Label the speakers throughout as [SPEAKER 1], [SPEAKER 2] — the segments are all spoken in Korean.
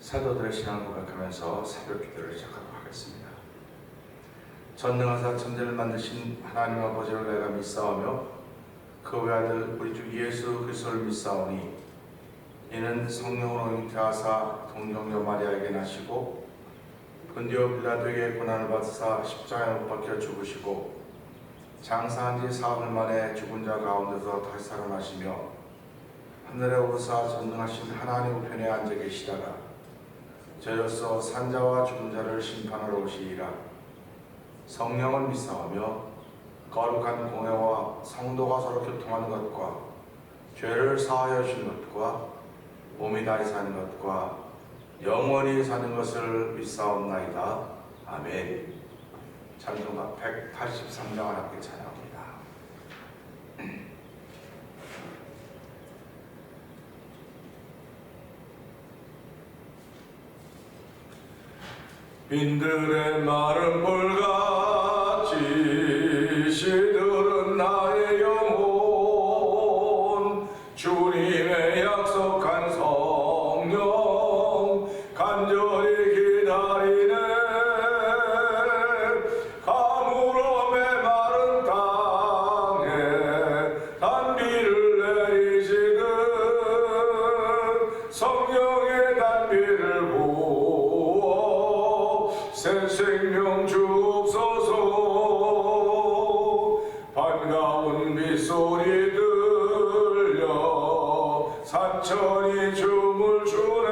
[SPEAKER 1] 사도들의 신앙을 고백하면서 새벽 기도를 시작하도록 하겠습니다. 전능하사 천지를 만드신 하나님 아버지를 내가 믿사오며 그 외아들 우리 주 예수 그리스도를 믿사오니 이는 성령으로 잉태하사 동정녀 마리아에게 나시고 본디오 빌라도에게 고난을 받으사 십자가에 못 박혀 죽으시고 장사한 지 사흘 만에 죽은 자 가운데서 다시 살아나시며 하늘에 오르사 전능하신 하나님 우편에 앉아 계시다가 저로서 산자와 죽은 자를 심판하러 오시리라. 성령을 믿사오며 거룩한 공회와 성도가 서로 교통하는 것과 죄를 사하여 주신 것과 몸이 다시 사는 것과 영원히 사는 것을 믿사옵나이다. 아멘. 찬송가 183장을 함께 찬양합니다. 빈들의 마른 볼같이 시들은 나의 영혼 주님의 약속한 성령 간절히 기다리네. 가물음의 마른 땅에 단비를 내리시듯 성령의 단비를 새 생명 주옵소서. 반가운 빗소리 들려 산천이 춤을 추네.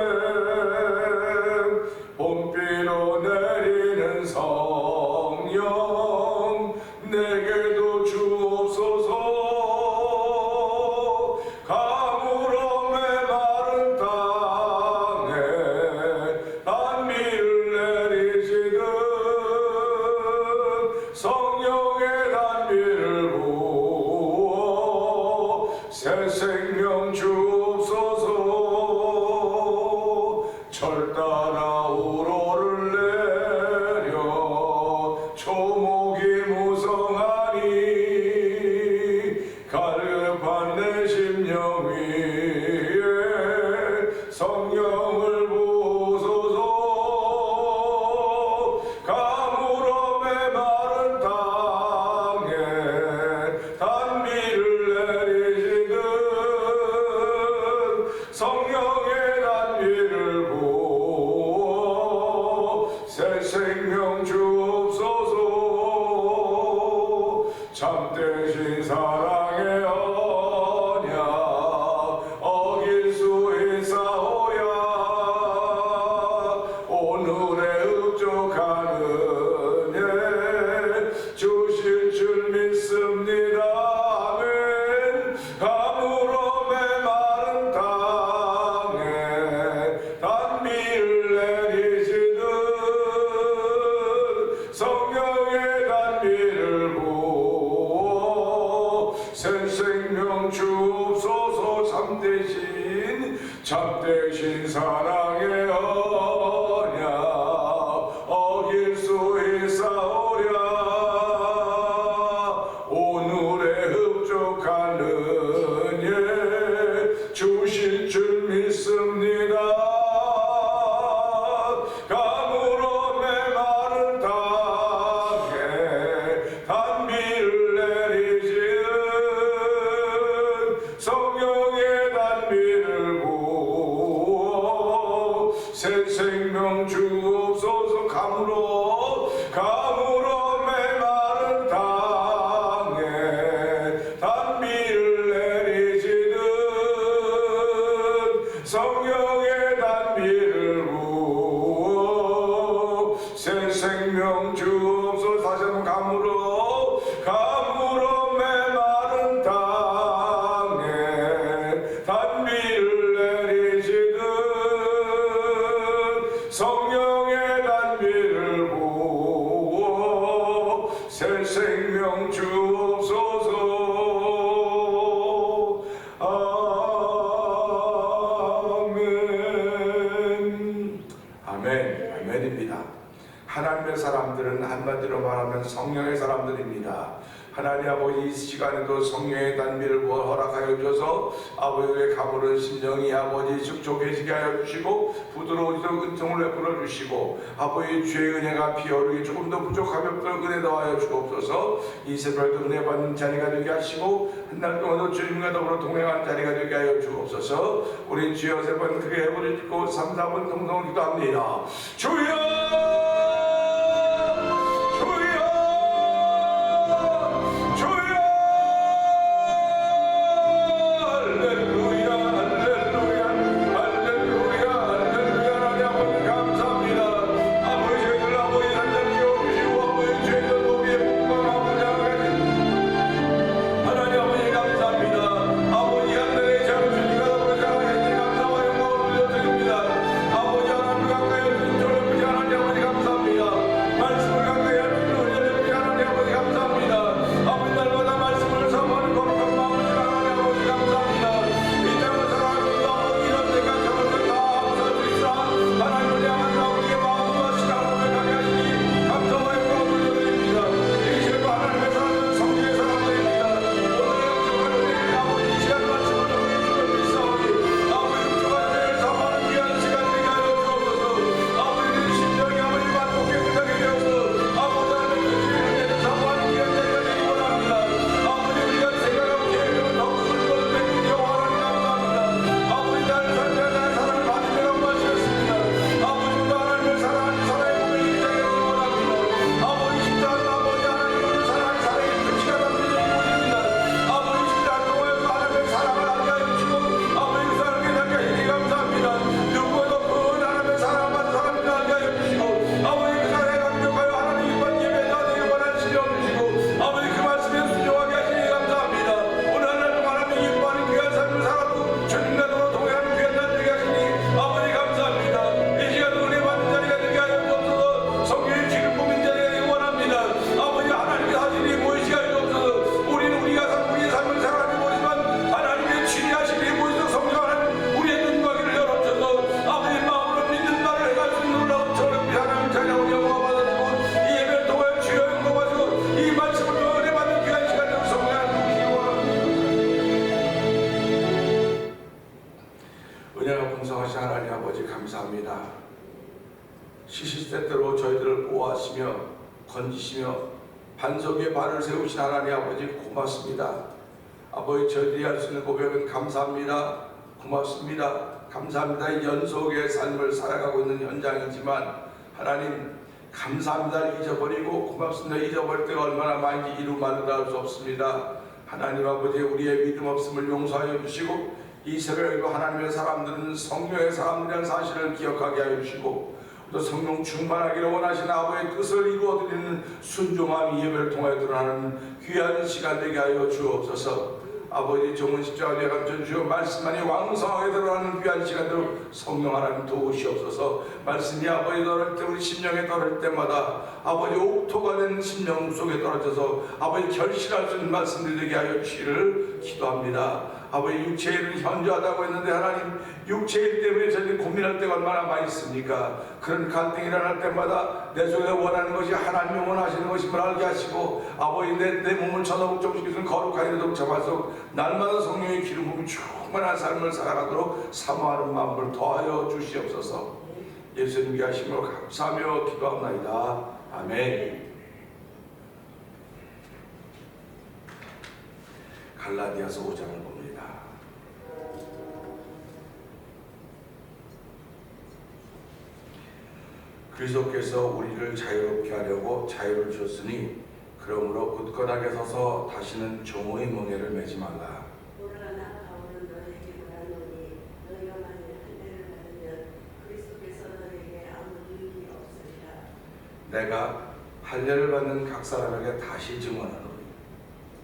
[SPEAKER 1] 봄비로 내리는 성령 내게도 주옵소서. 가물음의 마른 땅에 단비를 성령의 단비를 부어 새 생명 주옵소서. 철 따라 우로를 내려 초목이 무성하니 갈급한 내 심령 위에 성령을 부소서. 가물음의 마른 땅에 단비를 내리시듯 성령의 단비를 부어 새 생명 주옵소서. 참되신 사랑의 언약 어길 수 있사오야. 오늘의 흡족한 은혜 주실 줄 믿습니다. 아멘. 가물음의 마른 땅에 단비를 내리시듯 성령의 단비를 부어 새 생명 주옵소서. 참되신 사랑의 언약 어길 수 있사오랴. 오늘의 흡족한 은혜 주실 줄 믿습니다. 가물음의 마른 땅에 단비를 내리시듯 성령의 단비를 부어 새 생명 주옵소서. 가물음의 마른 땅에 단비를 내리시듯 성령의 단비를 부어 새 생명 주옵소서. 다시 한번 가물음의 마른 땅에 단비를 내리시듯 성령의 단비를 부어 새 생명 주옵소서. 아멘. 아멘. 아멘입니다. 하나님의 사람들은 한마디로 말하면 성령의 사람들입니다. 하나님 아버지 이 시간에도 성령의 단비를 허락하여 주셔서 아버지의 가물은 심령이 아버지 축족해지게 하여 주시고 부드러운 은총을 베풀어 주시고 아버지 주의 은혜가 피어오르기 조금 더 부족하면 은혜 더하여 주옵소서. 이 새벽도 은혜 받는 자리가 되게 하시고 한 달 동안도 주님과 더불어 동행하는 자리가 되게 하여 주옵소서. 우리 주여 세 번 크게 해버리고 3, 4번 동성을 기도합니다. 주여 시시때때로 저희들을 보호하시며 건지시며 반석에 발을 세우신 하나님 아버지 고맙습니다. 아버지 저희들이 할 수 있는 고백은 감사합니다. 고맙습니다. 감사합니다. 이 연속의 삶을 살아가고 있는 현장이지만 하나님 감사합니다를 잊어버리고 고맙습니다 잊어버릴 때가 얼마나 많은지 이루 말로 할 수 없습니다. 하나님 아버지 우리의 믿음 없음을 용서하여 주시고 이 새벽에도 하나님의 사람들은 성령의 사람들이라는 사실을 기억하게 하여 주시고 또 성령 충만하기를 원하시는 아버지의 뜻을 이루어드리는 순종함 예배를 통하여 드러나는 귀한 시간 되게 하여 주옵소서. 아버지 종은 십자가에 감천 주여 말씀만이 왕성하게 드러나는 귀한 시간대로 성령 하나님 도우시옵소서. 말씀이 아버지 떨어질 때 우리 심령에 떨어질 때마다 아버지 옥토가 된 심령 속에 떨어져서 아버지 결실할 수 있는 말씀들 되게 하여 주시기를 기도합니다. 아버지 육체의 일은 현저하다고 했는데 하나님 육체일 때문에 저희들이 고민할 때가 얼마나 많이 있습니까? 그런 갈등이 일어날 때마다 내 속에 원하는 것이 하나님이 원하시는 것임을 알게 하시고 아버지 내 몸을 전화복종시키는 거룩한 일도 잡아서 날마다 성령의 기름 부음이 충만한 삶을 살아가도록 사모하는 마음을 더하여 주시옵소서. 예수님께 하심으로 감사하며 기도합나이다. 아멘. 갈라디아서 5장을 봅니다. 그리스도께서 우리를 자유롭게 하려고 자유를 주셨으니 그러므로 굳건하게 서서 다시는 종의 멍에를 매지 말라.
[SPEAKER 2] 오라나 바울은 너에게 말하노니 너희가 만일 할례를 받으면 그리스도께서 너에게 아무 유익이 없으리라.
[SPEAKER 1] 내가 할례를 받는 각 사람에게 다시 증언하노니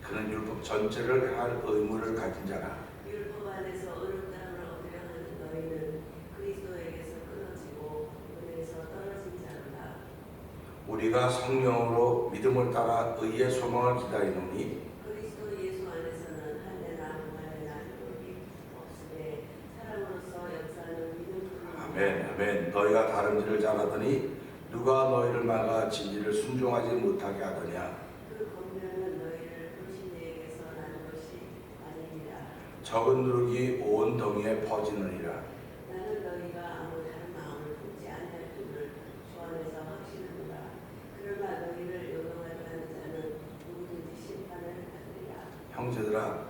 [SPEAKER 1] 그는 율법 전체를 행할 의무를 가진 자라.
[SPEAKER 2] 율법 안에서 의롭다함을 얻으려 하는 너희는 그리스도에게서 끊어지고 은혜에서 떨어진 자로다.
[SPEAKER 1] 우리가 성령으로 믿음을 따라 의의 소망을 기다리노니
[SPEAKER 2] 그리스도 예수 안에서는 할례나 무할례나 율법이 없으되 사람으로서 역사하는 믿음뿐이라.
[SPEAKER 1] 아멘 아멘. 너희가 다름질을 잘하더니 누가 너희를 막아 진리를 순종하지 못하게 하더냐.
[SPEAKER 2] 그 권면은 너희를
[SPEAKER 1] 적은 누룩이 온 덩이에 퍼지느니라.
[SPEAKER 2] 나는 너희가 아무 다른 마음을 품지 아니할 줄을 주 안에서 확신하노라. 그러나 너희를 요동하게 하는 자는 누구든지 심판을 받으리라.
[SPEAKER 1] 형제들아,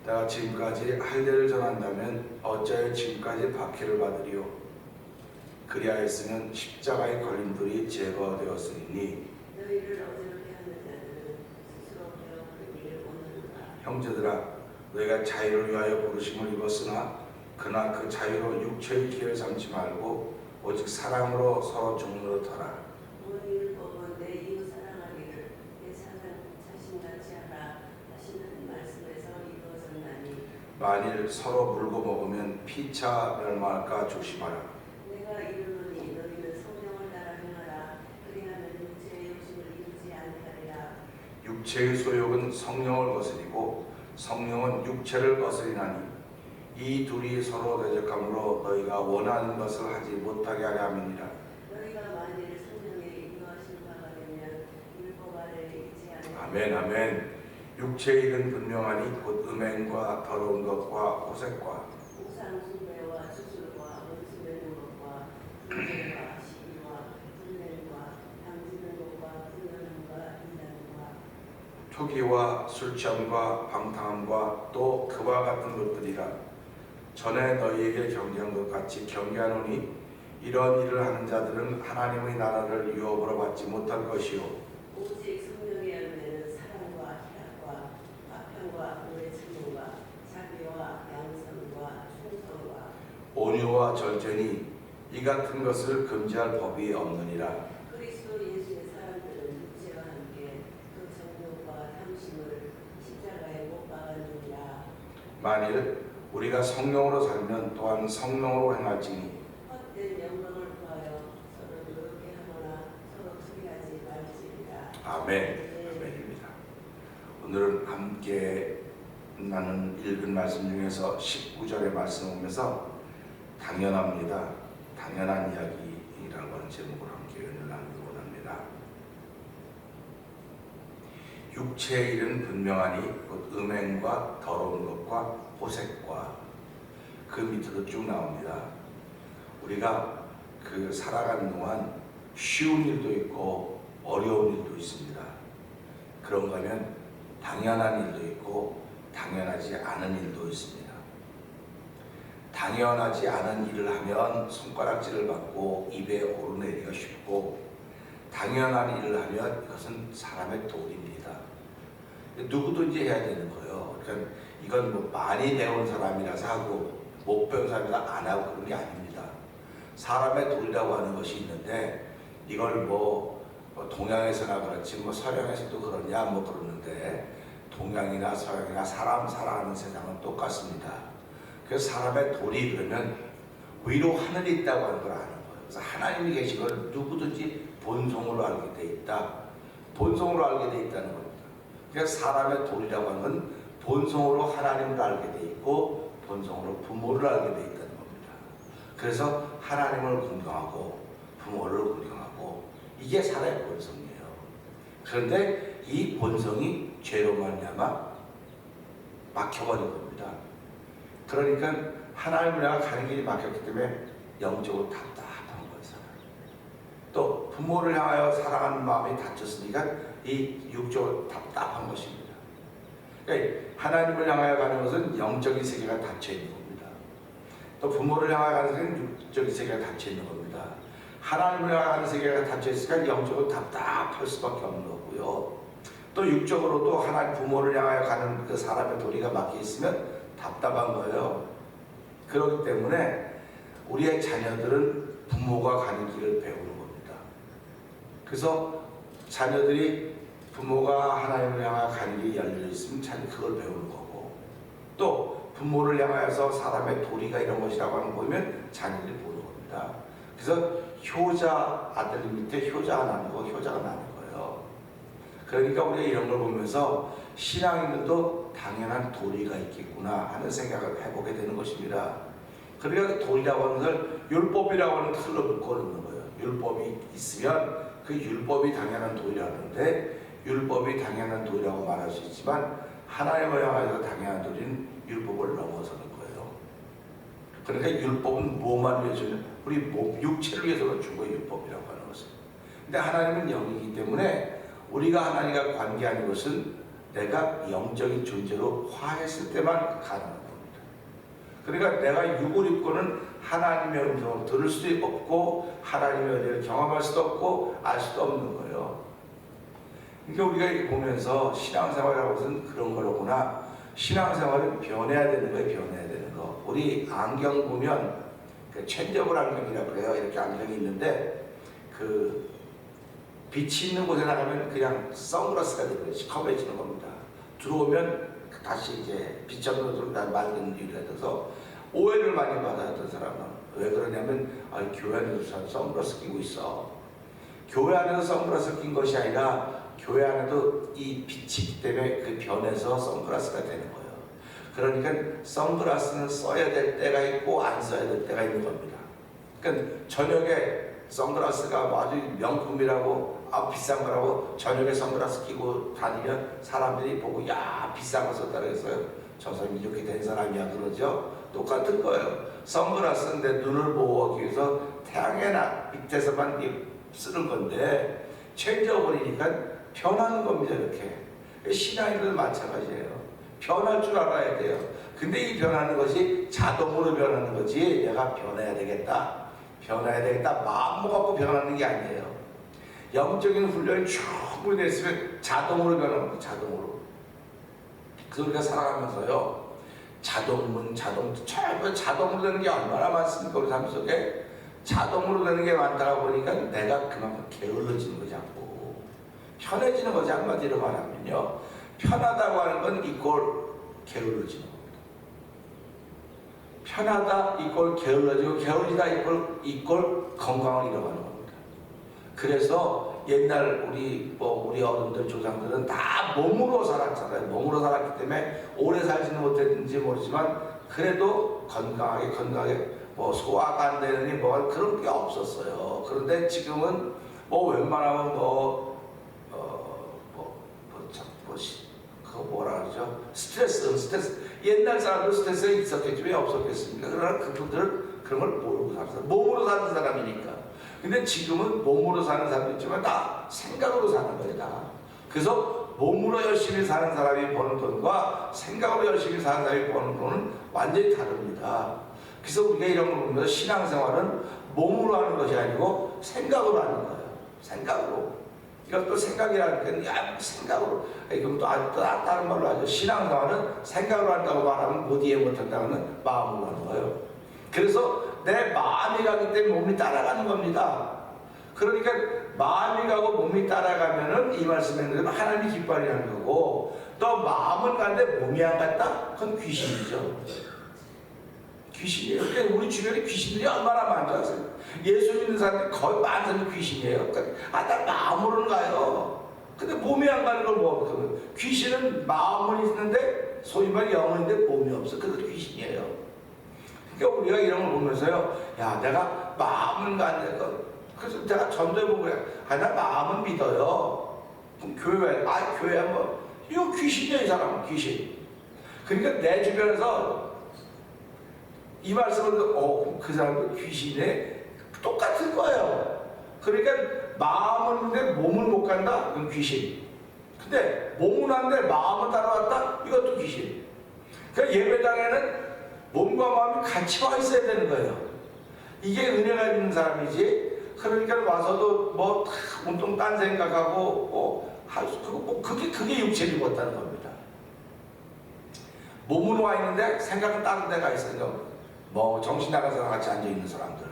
[SPEAKER 1] 내가 지금까지 할례를 전한다면 어찌하여 지금까지 박해를 받으리요? 그리하였으면 십자가의 걸림돌이 제거되었으니.
[SPEAKER 2] 너희를 어지럽게 하는 자들은 스스로 배워버리기를 원하노라.
[SPEAKER 1] 형제들아, 너희가 자유를 위하여 부르심을 입었으나 그러나 그 자유로 육체의 기회를 삼지 말고 오직 사랑으로 서로 종노릇하라.
[SPEAKER 2] 모든 법은 내 이웃 사랑하기를 내 자신같이 하라 하시는 말씀에서 이루어졌나니.
[SPEAKER 1] 만일 서로 물고 먹으면 피차 멸망할까 조심하라.
[SPEAKER 2] 내가 이르노니 너희는 성령을 따라 행하라. 그리하면 육체의 욕심을 이루지 아니하리라.
[SPEAKER 1] 육체의 소욕은 성령을 거스리고 성령은 육체를 거스리나니 이 둘이 서로 대적함으로 너희가 원하는 것을 하지 못하게 하려 함이니라.
[SPEAKER 2] 너희가 만일 성령에 인도하신 바가 되면 율법 아래에 있지 아니하리라.
[SPEAKER 1] 아멘 아멘. 육체의 일은 분명하니 곧 음행과 더러운 것과 호색과
[SPEAKER 2] 우상 숭배와 주술과 원수 내는 것과 분쟁과 시기와 분냄과 당지는 것과 분열함과 인간과
[SPEAKER 1] 투기와 술 취함과 방탕함과 또 그와 같은 것들이라. 전에 너희에게 경계한 것 같이 경계하노니 이런 일을 하는 자들은 하나님의 나라를 유업으로 받지 못할 것이요
[SPEAKER 2] 오직 성령의 열매는 사랑과 희락과 화평과 오래 참음과 자비와 양선과 충성과
[SPEAKER 1] 온유와 절제니 이 같은 것을 금지할 법이 없느니라.
[SPEAKER 2] 그리스도 예수의 사람들은 육체와 함께 그 정욕과 탐심을 십자가에 못 박았느니라.
[SPEAKER 1] 만일 우리가 성령으로 살면 또한 성령으로 행할지니.
[SPEAKER 2] 헛된 영광을 구하여 서로 노력게 하거나 서로 투기하지 말지니라.
[SPEAKER 1] 아멘. 아멘입니다. 오늘은 함께 나는 읽은 말씀 중에서 19절의 말씀 보면서 당연합니다. 당연한 이야기라고 하는 제목으로 함께 은혜를 나누기 원합니다. 육체의 일은 분명하니 곧 음행과 더러운 것과 호색과 그 밑으로 쭉 나옵니다. 우리가 그 살아가는 동안 쉬운 일도 있고 어려운 일도 있습니다. 그런가 하면 당연한 일도 있고 당연하지 않은 일도 있습니다. 당연하지 않은 일을 하면 손가락질을 받고 입에 오르내리기가 쉽고 당연한 일을 하면 이것은 사람의 도리입니다. 누구든지 해야 되는 거예요. 그러니까 이건 뭐 많이 배운 사람이라서 하고 못 배운 사람이라 안 하고 그런 게 아닙니다. 사람의 도리라고 하는 것이 있는데 이걸 뭐 동양에서나 그렇지 뭐 서양에서도 그러냐 뭐 그러는데 동양이나 서양이나 사람 살아가는 세상은 똑같습니다. 그래서 사람의 도리 그러면 위로 하늘이 있다고 하는 걸 아는 거예요. 그래서 하나님이 계신 걸 누구든지 본성으로 알게 돼 있다. 본성으로 알게 돼 있다는 겁니다. 그래서 사람의 도리라고 하는 건 본성으로 하나님을 알게 돼 있고 본성으로 부모를 알게 돼 있다는 겁니다. 그래서 하나님을 공경하고 부모를 공경하고 이게 사람의 본성이에요. 그런데 이 본성이 죄로 말미암아 막혀버린 겁니다. 그러니까 하나님을 향해 가는 길이 막혔기 때문에 영적으로 답답한 거예요. 또 부모를 향하여 사랑하는 마음이 닫혔으니까 이 육적으로 답답한 것입니다. 그러니까 하나님을 향하여 가는 것은 영적인 세계가 닫혀 있는 겁니다. 또 부모를 향하여 가는 세계는 육적인 세계가 닫혀 있는 겁니다. 하나님을 향하여 가는 세계가 닫혀 있으니까 영적으로 답답할 수밖에 없는 거고요. 또 육적으로도 하나님 부모를 향하여 가는 그 사람의 도리가 막혀 있으면 답답한 거예요. 그렇기 때문에 우리의 자녀들은 부모가 가는 길을 배우는 겁니다. 그래서 자녀들이 부모가 하나님을 향하여 가는 길이 열려 있으면 자녀 그걸 배우는 거고 또 부모를 향하여서 사람의 도리가 이런 것이라고 하는 거 보면 자녀들이 보는 겁니다. 그래서 효자 아들 밑에 효자가 나는 거 효자가 나는 거예요. 그러니까 우리가 이런 걸 보면서 신앙인들도 당연한 도리가 있겠구나 하는 생각을 해보게 되는 것입니다. 그러니까 도리라고 하는 걸 율법이라고 하는 틀로 묶어놓는 거예요. 율법이 있으면 그 율법이 당연한 도리라는데 율법이 당연한 도리라고 말할 수 있지만 하나님을 향해서 당연한 도리는 율법을 넘어서는 거예요. 그러니까 율법은 뭐만 위해서는 우리 육체를 위해서는 준 거예요. 율법이라고 하는 것은. 근데 하나님은 영이기 때문에 우리가 하나님과 관계하는 것은 내가 영적인 존재로 화했을 때만 가능한 겁니다. 그러니까 내가 육을 입고는 하나님의 음성을 들을 수도 없고 하나님의 은혜를 경험할 수도 없고 알 수도 없는 거예요. 그러니까 우리가 이렇게 보면서 신앙생활이라는 것은 그런 거로구나. 신앙생활은 변해야 되는 거예요. 변해야 되는 거. 우리 안경 보면 그 체인저블 안경이라고 그래요. 이렇게 안경이 있는데 그 빛이 있는 곳에 나가면 그냥 선글라스가 되는 거예요. 시커매지는 겁니다. 들어오면 다시 이제 빛 없는 곳으로 맑은 유리가 돼서 오해를 많이 받았던 사람은 왜 그러냐면 교회 안에서 선글라스 끼고 있어. 교회 안에서 선글라스 낀 것이 아니라 교회 안에도 이 빛이 있기 때문에 그 변해서 선글라스가 되는 거예요. 그러니까 선글라스는 써야 될 때가 있고 안 써야 될 때가 있는 겁니다. 그러니까 저녁에 선글라스가 아주 명품이라고 비싼 거라고 저녁에 선글라스 끼고 다니면 사람들이 보고 야 비싼 거 썼다고 했어요. 저 사람이 이렇게 된 사람이야 그러죠. 똑같은 거예요. 선글라스는 내 눈을 보호하기 위해서 태양의 밑에서만 쓰는 건데 체인저버리니까 변하는 겁니다. 이렇게 신앙인들도 마찬가지예요. 변할 줄 알아야 돼요. 근데 이 변하는 것이 자동으로 변하는 거지 내가 변해야 되겠다 마음 먹고 변하는 게 아니에요. 영적인 훈련이 충분히 됐으면 자동으로 변하는 거예요. 자동으로. 그래서 우리가 살아가면서요 자동으로 되는 게 얼마나 많습니까? 우리 삶 속에 자동으로 되는 게 많다가 보니까 내가 그만큼 게을러지는 거지 않고 편해지는 거지. 한마디로 말하면요 편하다고 하는 건 이꼴 게을러지는 겁니다. 편하다 이꼴 게을러지고 게을리다 이꼴 건강을 잃어가는 겁니다. 그래서 옛날 우리 어른들 조상들은 다 몸으로 살았잖아요. 몸으로 살았기 때문에 오래 살지는 못했는지 모르지만 그래도 건강하게 소화가 안 되느니 그런 게 없었어요. 그런데 지금은 웬만하면 그거 뭐라 그러죠? 스트레스. 옛날 사람들 스트레스가 있었겠지 왜 없었겠습니까? 그러나 그분들은 그런 걸 모르고 살았어요. 몸으로 사는 사람이니까. 근데 지금은 몸으로 사는 사람도 있지만 다 생각으로 사는 거예요. 다. 그래서 몸으로 열심히 사는 사람이 버는 돈과 생각으로 열심히 사는 사람이 버는 돈은 완전히 다릅니다. 그래서 우리가 이런 걸 보면서 신앙생활은 몸으로 하는 것이 아니고 생각으로 하는 거예요. 생각으로. 이것도 생각이라는 게 생각으로. 그럼 또 다른 말로 하죠. 신앙생활은 생각으로 한다고 말하면 못 이해 못한다는 마음으로 하는 거예요. 그래서 내 마음이 가기 때문에 몸이 따라가는 겁니다. 그러니까 마음이 가고 몸이 따라가면은 이 말씀에 대해서 하나님이 기뻐하는 거고 또 마음은 가는데 몸이 안 갔다? 그건 귀신이죠. 귀신이에요. 그러니까 우리 주변에 귀신들이 얼마나 많지 않습니까? 예수 믿는 사람들이 거의 많은 귀신이에요. 그러니까 나 마음으로는 가요. 근데 몸이 안 가는 걸 그러면 귀신은 마음은 있는데 소위 말해 영혼인데 몸이 없어. 그래서 귀신이에요. 그러니까 우리가 이런 걸 보면서요, 야 내가 마음은 가는데 그래서 내가 전도해 본 거야. 나 마음은 믿어요. 그럼 교회 교회 이거 귀신이야. 이 사람은 귀신. 그러니까 내 주변에서 이 말씀을 그 사람도 귀신에 똑같은 거예요. 그러니까 마음은 있는데 몸을 못 간다? 그건 귀신. 근데 몸은 왔는데 마음은 따라왔다? 이것도 귀신. 그러니까 예배당에는 몸과 마음이 같이 와 있어야 되는 거예요. 이게 은혜가 있는 사람이지. 그러니까 와서도 운동 딴 생각하고 그게 육체를 입었다는 겁니다. 몸으로 와 있는데 생각은 다른 데가 있어요. 정신 나간 사람 같이 앉아있는 사람들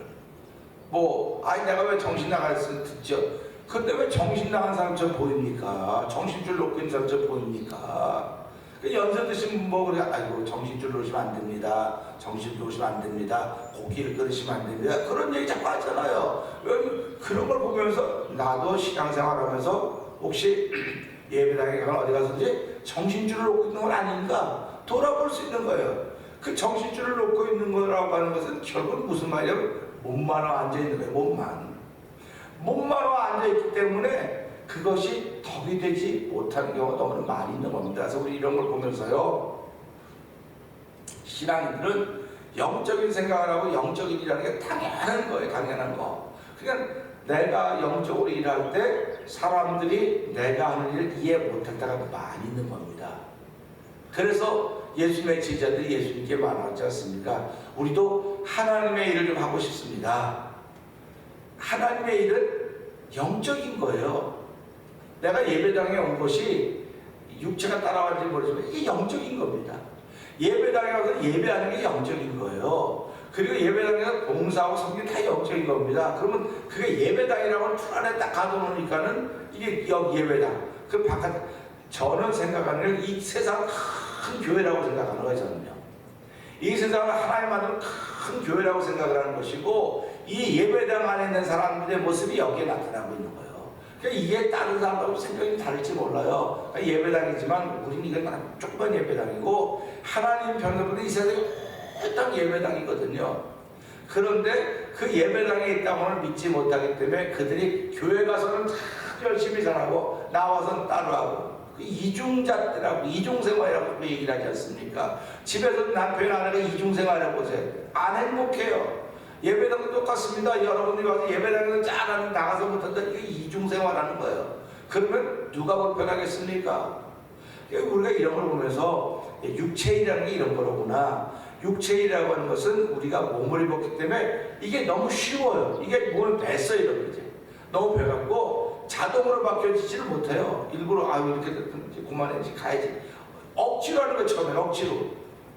[SPEAKER 1] 내가 왜 정신 나가서 듣죠? 근데 왜 정신 나간 사람처럼 보입니까? 정신줄 놓고 있는 사람처럼 보입니까? 연세 드시면 그래 아이고 정신줄 놓으시면 안 됩니다. 정신 놓으시면 안 됩니다. 고기를 끓이시면 안 됩니다. 그런 얘기 자꾸 하잖아요. 그런 걸 보면서 나도 신앙생활 하면서 혹시 예배당에 가면 어디 가서든지 정신줄을 놓고 있는 건 아닌가 돌아볼 수 있는 거예요. 그 정신줄을 놓고 있는 거라고 하는 것은 결국 무슨 말이냐면 몸만 와 앉아있는 거예요. 몸만 와 앉아있기 때문에 그것이 덕이 되지 못하는 경우가 너무 많이 있는 겁니다. 그래서 우리 이런 걸 보면서요 신앙인들은 영적인 생각을 하고 영적인 일하는 게 당연한 거예요. 당연한 거. 그러니까 내가 영적으로 일할 때 사람들이 내가 하는 일을 이해 못할 때가 많이 있는 겁니다. 그래서 예수님의 제자들이 예수님께 말하지 않습니까? 우리도 하나님의 일을 좀 하고 싶습니다. 하나님의 일은 영적인 거예요. 내가 예배당에 온 것이 육체가 따라왔는지 모르지만 이게 영적인 겁니다. 예배당에 가서 예배하는 게 영적인 거예요. 그리고 예배당에서 봉사하고 섬기는 다 영적인 겁니다. 그러면 그게 예배당이라고 틀 안에 딱 가둬놓으니까는 이게 예배당. 그 바깥, 저는 생각하는 이 세상 큰 교회라고 생각하는 거예요. 저는요. 이 세상을 하나님 만든 큰 교회라고 생각을 하는 것이고, 이 예배당 안에 있는 사람들의 모습이 여기에 나타나고 있는 거예요. 그러니까 이게 다른 사람하고 생각이 다를지 몰라요. 그러니까 예배당이지만 우리는 이건 조그만 예배당이고, 하나님 편에서는 이 세상이 딱 예배당이거든요. 그런데 그 예배당에 있다고는 믿지 못하기 때문에 그들이 교회 가서는 다 열심히 살아고 나와서는 따로 하고, 그 이중잣대라고, 이중생활이라고 얘기를 하지 않습니까? 집에서 남편 아내가 이중생활을 보세요. 안 행복해요. 예배당도 똑같습니다. 여러분들이 와서 예배당에서 짠하면 나가서 못한다. 이게 이중생활하는 거예요. 그러면 누가 불편하겠습니까? 우리가 이런 걸 보면서 육체이라는 게 이런 거로구나. 육체이라고 하는 것은 우리가 몸을 입었기 때문에 이게 너무 쉬워요. 이게 몸을 뱄어요. 이렇게 너무 배갖고 자동으로 바뀌어지지를 못해요. 일부러 이렇게 됐든 그만해야지 가야지. 억지로 하는 거 처음에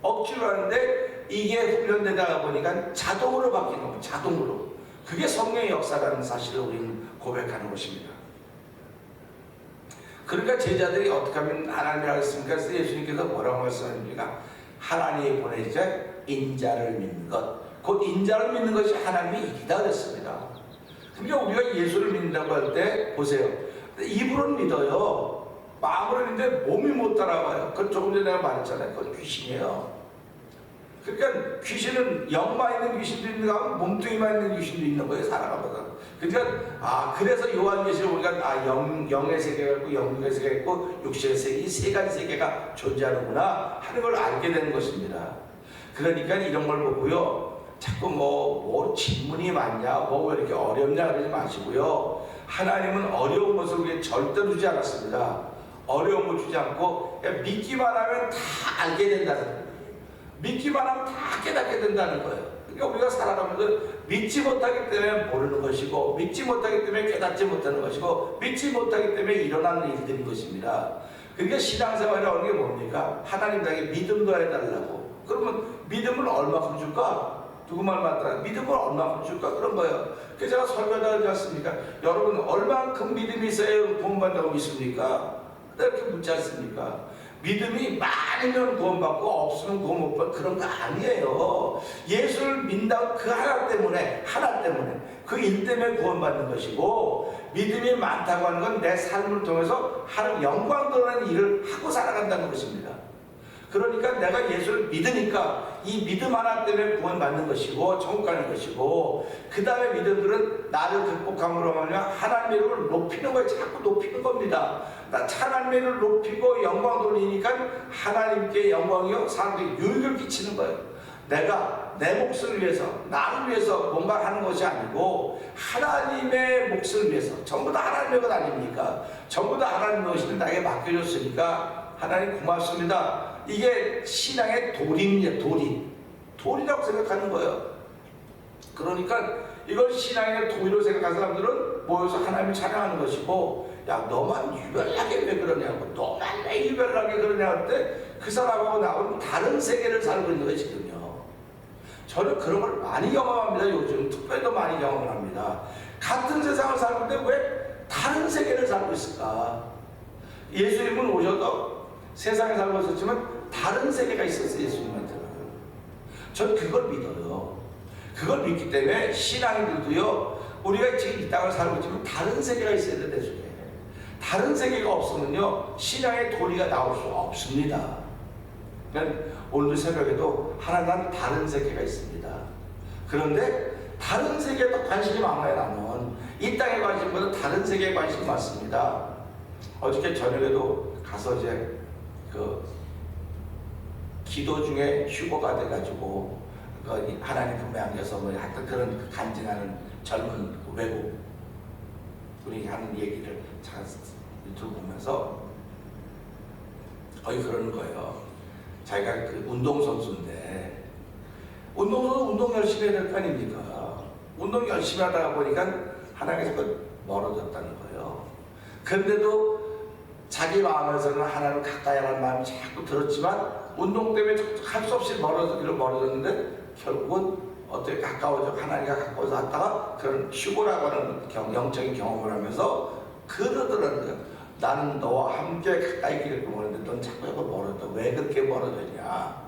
[SPEAKER 1] 억지로 하는데 이게 훈련되다 보니까 자동으로 바뀌는 겁니다. 자동으로. 그게 성령의 역사라는 사실을 우리는 고백하는 것입니다. 그러니까 제자들이 어떻게 하면 하나님을 알겠습니까? 그래서 예수님께서 뭐라고 말씀하십니까? 하나님이 보내자 인자를 믿는 것. 곧 인자를 믿는 것이 하나님의 일이다 그랬습니다. 그러니까 우리가 예수를 믿는다고 할 때 보세요. 입으로는 믿어요. 마음으로 믿는데 몸이 못 따라와요. 그건 조금 전에 내가 말했잖아요. 그건 귀신이에요. 그러니까 귀신은 영만 있는 귀신도 있는가 하면 몸뚱이만 있는 귀신도 있는 거예요. 살아가보다. 그러니까 그래서 요한계시록 보니까 영의 세계가 있고 영의 세계가 있고 육신의 세계, 이 세 가지 세계가 존재하는구나 하는 걸 알게 되는 것입니다. 그러니까 이런 걸 보고요, 자꾸 뭐 질문이 많냐, 왜 이렇게 어렵냐 그러지 마시고요. 하나님은 어려운 것을 우리에게 절대 주지 않았습니다. 어려운 거 주지 않고 그냥 믿기만 하면 다 알게 된다는 거예요. 믿기만 하면 다 깨닫게 된다는 거예요. 그러니까 우리가 살아가면서 믿지 못하기 때문에 모르는 것이고, 믿지 못하기 때문에 깨닫지 못하는 것이고, 믿지 못하기 때문에 일어나는 일들인 것입니다. 그러니까 신앙생활이라는 게 뭡니까? 하나님에게 믿음도 해달라고. 그러면 믿음을 얼마큼 줄까? 누구 말 맞더라? 믿음을 얼마큼 줄까? 그런 거예요. 그래서 제가 설교도 하지 않습니까? 여러분 얼만큼 믿음이 있어야 구원받는다고 믿습니까? 이렇게 묻지 않습니까? 믿음이 많으면 구원받고 없으면 구원 못 받고 그런 거 아니에요. 예수를 믿는다고 그 하나 때문에 그 일 때문에 구원받는 것이고, 믿음이 많다고 하는 건 내 삶을 통해서 하나님 영광 돌아가는 일을 하고 살아간다는 것입니다. 그러니까 내가 예수를 믿으니까 이 믿음 하나 때문에 구원받는 것이고 천국 가는 것이고, 그 다음에 믿음들은 나를 극복함으로 하면 하나님의 이름을 높이는 거예요. 자꾸 높이는 겁니다. 하나님의 이름을 높이고 영광 돌리니까 하나님께 영광이요 사람들이 유익을 끼치는 거예요. 내가 내 몫을 위해서, 나를 위해서 뭔가 하는 것이 아니고 하나님의 몫을 위해서, 전부 다 하나님의 것 아닙니까? 전부 다 하나님의 것이 나에게 맡겨줬으니까 하나님 고맙습니다. 이게 신앙의 도리입니다. 도리라고 생각하는 거예요. 그러니까 이걸 신앙의 도리로 생각하는 사람들은 모여서 하나님을 찬양하는 것이고, 야 너만 유별나게 왜 그러냐고, 너만 왜 유별나게 그러냐 할 때 그 사람하고 나하고는 다른 세계를 살고 있는 거예요 지금요. 저는 그런 걸 많이 경험합니다. 요즘 특별히 더 많이 경험을 합니다. 같은 세상을 살고 있는데 왜 다른 세계를 살고 있을까? 예수님은 오셔도 세상에 살고 있었지만 다른 세계가 있었어요. 예수님한테는. 전 그걸 믿어요. 그걸 믿기 때문에 신앙인들도요, 우리가 지금 이 땅을 살고 있지만 다른 세계가 있어야 돼. 내 속에 다른 세계가 없으면요 신앙의 도리가 나올 수 없습니다. 그러니까 오늘 새벽에도 하나님 다른 세계가 있습니다. 그런데 다른 세계에 또 관심이 많아요. 나는 이 땅에 관심보다 다른 세계에 관심이 많습니다. 어저께 저녁에도 가서 이제
[SPEAKER 3] 기도 중에 휴거가 돼가지고 하나님 품에 안겨서 뭐 하여튼 그런 간증하는 젊은 외국 분이 하는 얘기를 잘 유튜브 보면서 거의 그러는 거예요. 자기가 그 운동선수인데 운동선수 운동 열심히 해야 될 거 아닙니까? 운동 열심히 하다가 보니까 하나님께서 멀어졌다는 거예요. 그런데도 자기 마음에서는 하나님을 가까이 하라는 마음이 자꾸 들었지만 운동 때문에 할 수 없이 멀어졌는데 결국은 어떻게 가까워져 하나님과 가까워서 하다가 그런 휴고라고 하는 영적인 경험을 하면서 그러더라고요. 나는 너와 함께 가까이 길을 원하는데 넌 자꾸 멀어져. 왜 그렇게 멀어졌냐?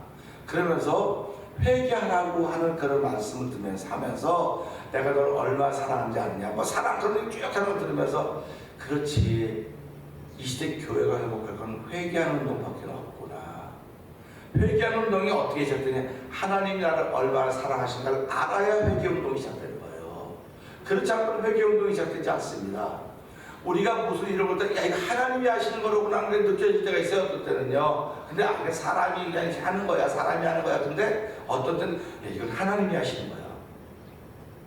[SPEAKER 3] 그러면서 회개하라고 하는 그런 말씀을 들으면서 하면서 내가 널 얼마나 사랑하는지 아느냐? 뭐 사랑 그런 얘기 쭉 하는 걸 들으면서 그렇지. 이 시대 교회가 회복할 건 회개하는 운동밖에 없구나. 회개하는 운동이 어떻게 시작되냐? 하나님이 나를 얼마나 사랑하신가를 알아야 회개 운동이 시작되는 거예요. 그렇지 않고는 회개 운동이 시작되지 않습니다. 우리가 무슨 일을 볼 때 야 이거 하나님이 하시는 거로구나 하는 게 느껴질 때가 있어요. 어떤 때는요. 근데 그게 사람이 그냥 하는 거야. 사람이 하는 거야. 근데 어떤 때는 야, 이건 하나님이 하시는 거야.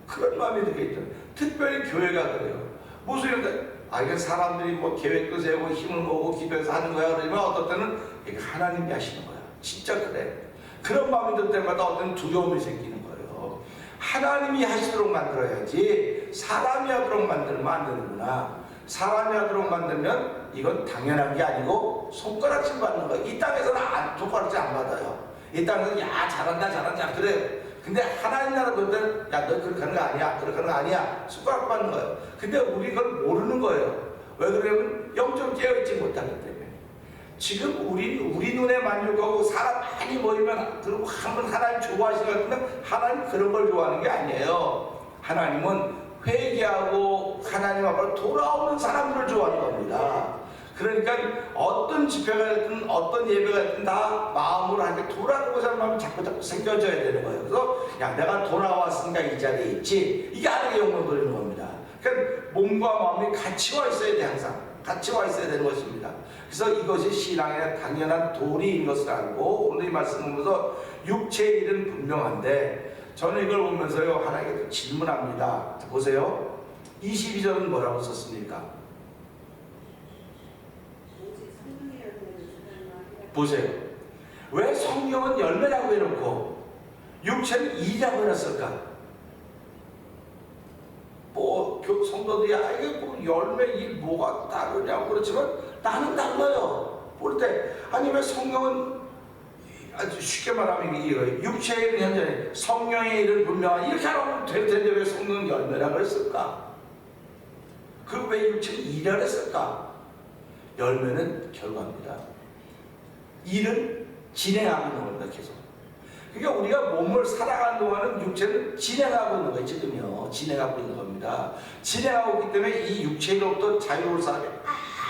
[SPEAKER 3] 그런 마음이 들게 있죠. 특별히 교회가 그래요. 무슨 일인데 이건 사람들이 뭐 계획도 세우고 힘을 모으고 기도해서 하는 거야. 그러지만 어떤 때는 이거 하나님이 하시는 거야. 진짜 그래. 그런 마음이 들 때마다 어떤 두려움이 생기는 거예요. 하나님이 하시도록 만들어야지 사람이 하도록 만들면 안 되는구나. 사람이 하도록 만들면 이건 당연한 게 아니고 손가락질 받는 거예요. 이 땅에서는 손가락질 안 받아요. 이 땅에서는 야 잘한다 그래. 근데 하나님 나라 볼 때는 야 너 그렇게 하는 거 아니야. 그렇게 하는 거 아니야. 손가락 받는 거예요. 근데 우리 그걸 모르는 거예요. 왜 그러냐면 영적으로 깨어있지 못하기 때문에. 지금 우리 눈에 만족하고 사람 많이 모이면 그리고 하나님 좋아하시는 것 같은데 하나님 그런 걸 좋아하는 게 아니에요. 하나님은 회개하고 하나님 앞으로 돌아오는 사람들을 좋아하는 겁니다. 그러니까 어떤 집회가 됐든 어떤 예배가 됐든 다 마음으로 하게 돌아오고자 하는 마음이 자꾸 생겨져야 되는 거예요. 그래서 야 내가 돌아왔으니까 이 자리에 있지. 이게 하나님의 영광을 돌리는 겁니다. 그러니까 몸과 마음이 같이 와 있어야 돼. 항상 같이 와 있어야 되는 것입니다. 그래서 이것이 신앙의 당연한 도리인 것을 알고 오늘 이 말씀을 보면서 육체의 일은 분명한데 저는 이걸 보면서요 하나님께 질문합니다. 보세요. 22절은 뭐라고 썼습니까? 보세요. 왜 성령은 열매라고 해놓고 육체는 일이라고 해놨을까? 뭐 성도들이 이게 뭐 열매 일 뭐가 다르냐고 그렇지만 나는 달라요. 볼 때 아니 왜 성령은 아주 쉽게 말하면 이거 육체의 일은 현재 성령의 일은 분명한 이렇게 하면 될 텐데 왜 성령은 열매라고 했을까? 그 왜 육체는 일이라고 했을까? 열매는 결과입니다. 일은 진행하고 있는 겁니다. 계속. 그러니까 우리가 몸을 살아가는 동안은 육체는 진행하고 있는 거예요. 지금요. 진행하고 있는 겁니다. 진행하고 있기 때문에 이 육체로부터 자유로울 사람이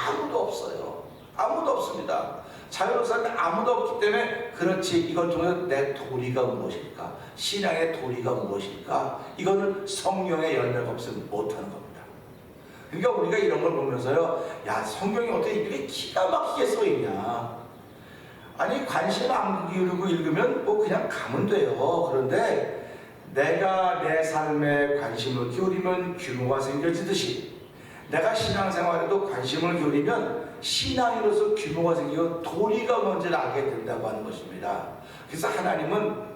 [SPEAKER 3] 아무도 없어요. 아무도 없습니다. 자유로운 사람이 아무도 없기 때문에 그렇지 이걸 통해서 내 도리가 무엇일까? 신앙의 도리가 무엇일까? 이거는 성령의 열매가 없으면 못하는 겁니다. 그러니까 우리가 이런 걸 보면서요 야 성경이 어떻게 이렇게 기가 막히게 써있냐. 아니 관심 안 기울이고 읽으면 뭐 그냥 가면 돼요. 그런데 내가 내 삶에 관심을 기울이면 규모가 생겨지듯이 내가 신앙생활에도 관심을 기울이면 신앙인으로서 규모가 생기고 도리가 먼저 나게 된다고 하는 것입니다. 그래서 하나님은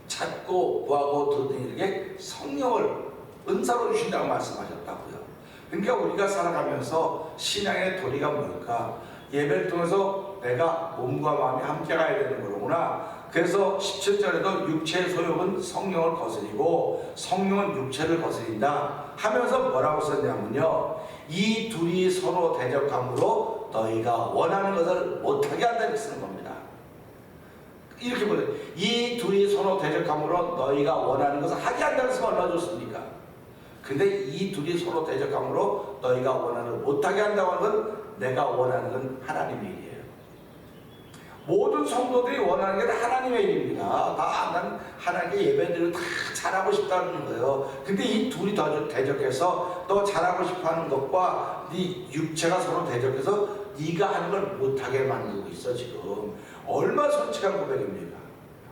[SPEAKER 3] 찾고 구하고 듣는 이에게 성령을 은사로 주신다고 말씀하셨다고요. 그러니까 우리가 살아가면서 신앙의 도리가 뭘까? 예배를 통해서 내가 몸과 마음이 함께 가야 되는 거로구나. 그래서 17절에도 육체의 소욕은 성령을 거스리고 성령은 육체를 거스린다 하면서 뭐라고 썼냐면요 이 둘이 서로 대적함으로 너희가 원하는 것을 못하게 한다 이렇게 쓰는 겁니다. 이렇게 보세요. 이 둘이 서로 대적함으로 너희가 원하는 것을 하게 한다는 것은 얼마나 좋습니까? 근데 이 둘이 서로 대적함으로 너희가 원하는 것을 못하게 한다고 하는 건 내가 원하는 건 하나님의 일이에요. 모든 성도들이 원하는 게 다 하나님의 일입니다. 난 하나님께 예배드리고 다 잘하고 싶다는 거예요. 근데 이 둘이 더 대적해서 너 잘하고 싶어 하는 것과 네 육체가 서로 대적해서 네가 하는 걸 못하게 만들고 있어. 지금 얼마나 솔직한 고백입니까?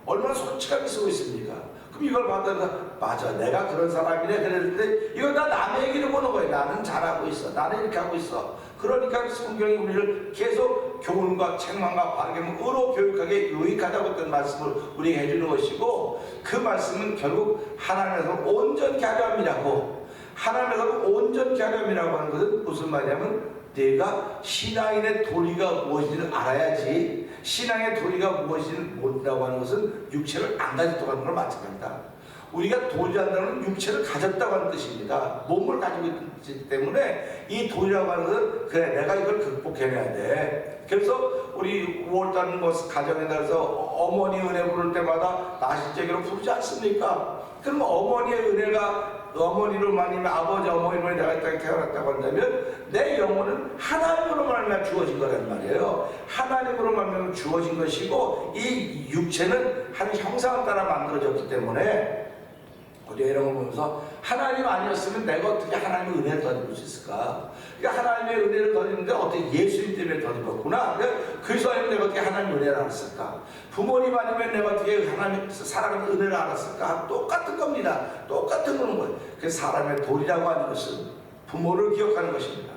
[SPEAKER 3] 얼마나 솔직하게 쓰고 있습니까? 그럼 이걸 받아서 맞아, 내가 그런 사람이네 그랬는데 이거 다 남의 얘기를 보는 거예요. 나는 잘하고 있어, 나는 이렇게 하고 있어. 그러니까 성경이 우리를 계속 교훈과 책망과 바르게 의로 교육하게 유익하다고 했던 말씀을 우리에게 해주는 것이고, 그 말씀은 결국 하나님에서 온전케 하려함이라고. 하나님에서 온전케 하려함이라고 하는 것은 무슨 말이냐면, 내가 신앙인의 도리가 무엇인지를 알아야지. 신앙의 도리가 무엇인지를 모른다고 하는 것은 육체를 안 가졌다고 하는 걸 마찬가지다. 우리가 도리한다는 건 육체를 가졌다고 하는 뜻입니다. 몸을 가지고 있기 때문에 이 도리라고 하는 것은 그래, 내가 이걸 극복해내야 돼. 그래서 우리 5월달 가정에 나서 어머니 은혜 부를 때마다 나시제기로 부르지 않습니까? 그럼 어머니의 은혜가 어머니로 만이면 아버지 어머니로 내가 이 땅에 태어났다고 한다면 내 영혼은 하나님으로 말미암아 주어진 거란 말이에요. 하나님으로 말미암아 주어진 것이고, 이 육체는 한 형상을 따라 만들어졌기 때문에 우리가 이런 걸 보면서 하나님 아니었으면 내가 어떻게 하나님의 은혜를 덧입을 수 있을까? 그러니까 하나님의 은혜를 덧입는데 어떻게 예수님 때문에 덧입었구나. 그리스도 아니면 내가 어떻게 하나님의 은혜를 알았을까? 부모님 아니면 내가 어떻게 하나님 사랑하는 은혜를 알았을까? 똑같은 겁니다. 똑같은 거예요. 그래서 사람의 도리라고 하는 것은 부모를 기억하는 것입니다.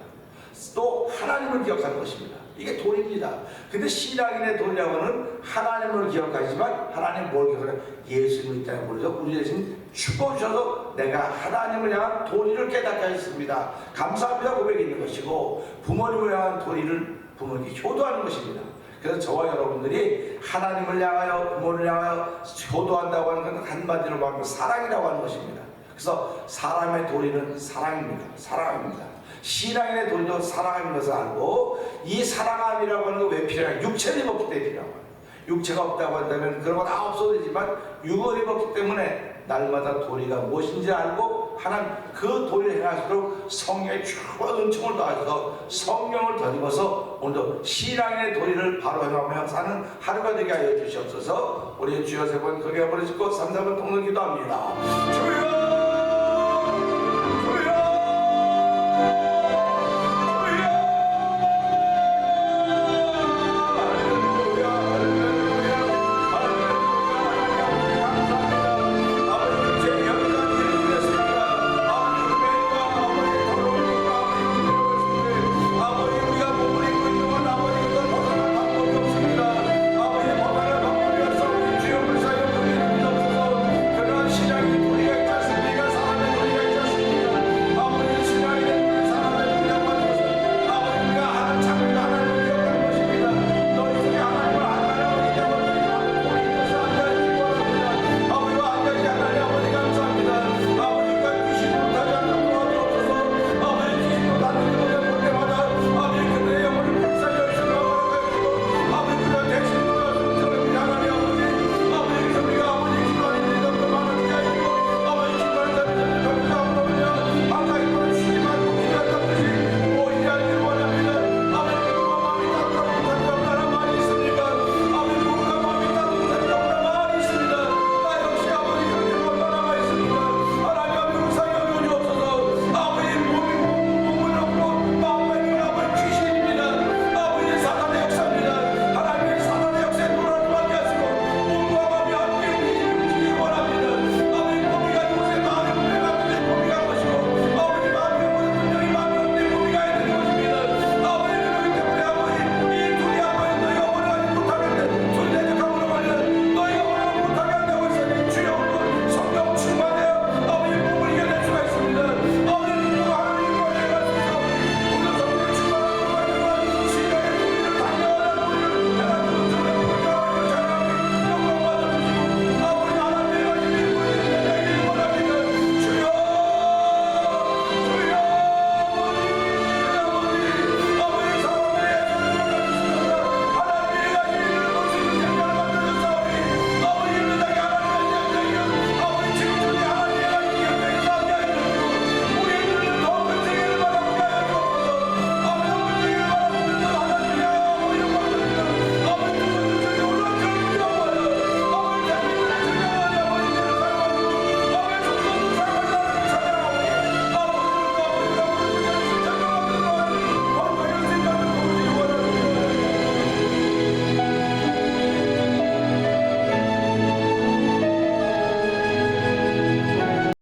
[SPEAKER 3] 또 하나님을 기억하는 것입니다. 이게 도리입니다. 근데 신앙인의 도리라고 하는 하나님을 기억하지만, 하나님 뭘 기억하냐? 예수님을 이 땅에 보내서 우리 대신 죽어주셔서 내가 하나님을 향한 도리를 깨닫게 하셨습니다. 감사합니다 고백이 있는 것이고, 부모님을 향한 도리를 부모님께 효도하는 것입니다. 그래서 저와 여러분들이 하나님을 향하여 부모를 향하여 효도한다고 하는 것은 한마디로 말하면 사랑이라고 하는 것입니다. 그래서 사람의 도리는 사랑입니다. 사랑입니다. 신앙인의 도리도 사랑하는 것을 알고, 이 사랑함이라고 하는 거 왜 필요해요? 육체를 입었기 때문에 필요한 거예요. 육체가 없다고 한다면 그런 거 다 없어지지만 육을 입었기 때문에 날마다 도리가 무엇인지 알고, 하나님 그 도리를 행할수록 성령의 축복과 은총을 더하셔서 성령을 덧입어서 오늘도 신앙인의 도리를 바로 행하며 사는 하루가 되게 하여 주시옵소서. 우리 주여 세 번 크게 버리시고 3, 4번 통로 기도합니다. 주여